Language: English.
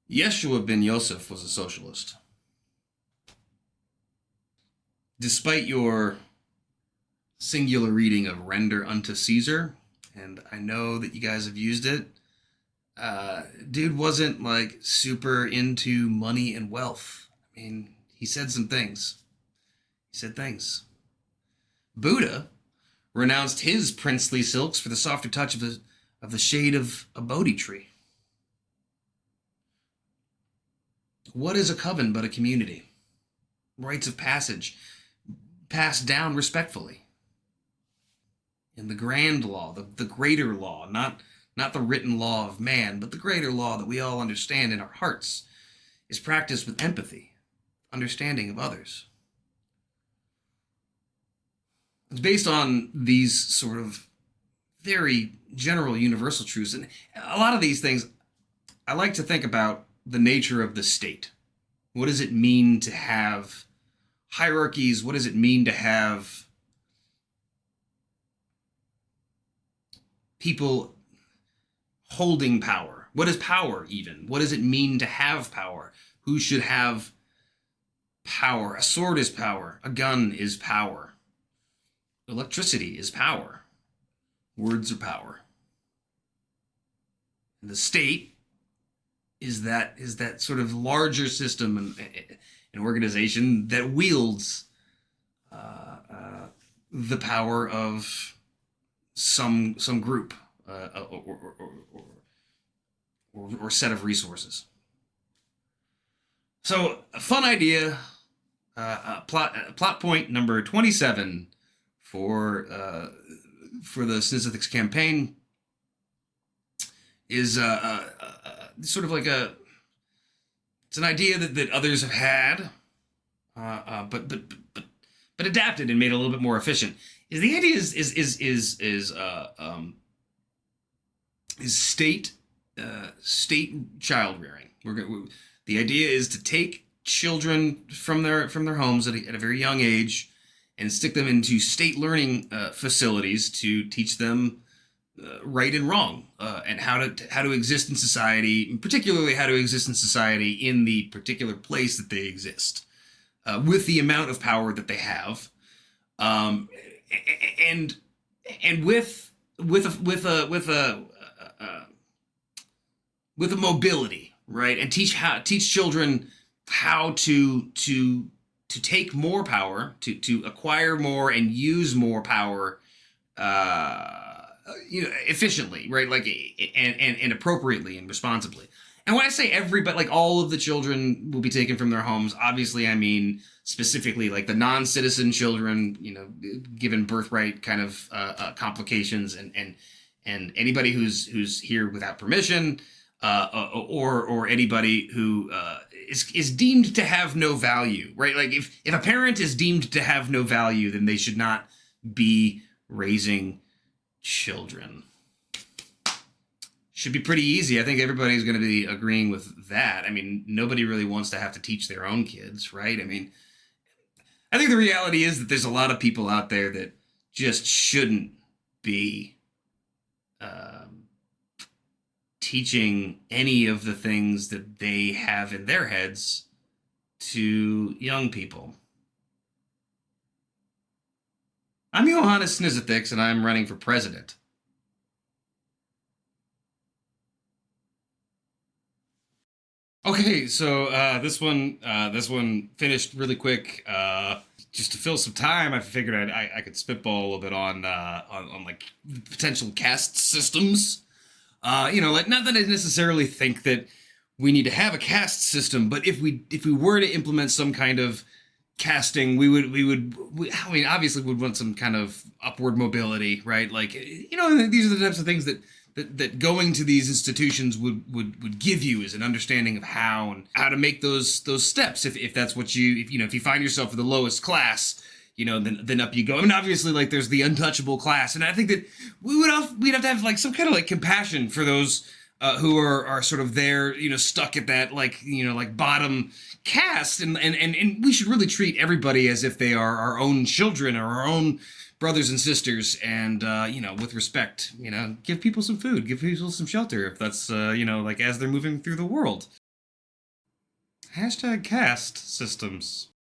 Yeshua ben Yosef was a socialist. Despite your singular reading of render unto Caesar, and I know that you guys have used it, dude wasn't like super into money and wealth. I mean, he said some things. He said things. Buddha renounced his princely silks for the softer touch of the shade of a Bodhi tree. What is a coven but a community? Rites of passage passed down respectfully. In the grand law, the greater law, not the written law of man, but the greater law that we all understand in our hearts, is practiced with empathy, understanding of others. It's based on these sort of very general universal truths. And a lot of these things, I like to think about the nature of the state. What does it mean to have hierarchies? What does it mean to have people holding power? What is power even? What does it mean to have power? Who should have power? A sword is power. A gun is power. Electricity is power. Words are power. And the state is that sort of larger system and organization that wields the power of some group or set of resources. So, a fun idea. Plot point number 27 for the Snizithix campaign is sort of like it's an idea that others have had, but adapted and made a little bit more efficient. Is the idea is state child rearing. The idea is to take children from their homes at a very young age and stick them into state learning facilities to teach them right and wrong, and how to exist in society, particularly how to exist in society in the particular place that they exist, with the amount of power that they have, and with a mobility, right, and teach children how to take more power, to acquire more and use more power, efficiently, right? Like, and appropriately and responsibly. And when I say everybody, like all of the children will be taken from their homes, obviously I mean specifically like the non-citizen children, given birthright kind of complications, and anybody who's here without permission, or anybody who is deemed to have no value, right? Like if a parent is deemed to have no value, then they should not be raising children. Should be pretty easy. I think everybody's going to be agreeing with that. I mean, nobody really wants to have to teach their own kids, right? I mean, I think the reality is that there's a lot of people out there that just shouldn't be teaching any of the things that they have in their heads to young people. I'm Johannes Snizithix, and I'm running for president. Okay, so this one finished really quick. Just to fill some time, I figured I could spitball a little bit on like potential caste systems. Like, not that I necessarily think that we need to have a caste system, but if we were to implement some kind of casting, I mean, obviously we'd want some kind of upward mobility, right? Like, these are the types of things that going to these institutions would give you, as an understanding of how to make those steps. If that's what if you find yourself in the lowest class, then up you go. I mean, obviously, like, there's the untouchable class, and I think that we'd have to have like some kind of like compassion for those who are sort of there, stuck at that like bottom caste, and we should really treat everybody as if they are our own children or our own brothers and sisters, and with respect, give people some food, give people some shelter, if that's like as they're moving through the world. Hashtag cast systems.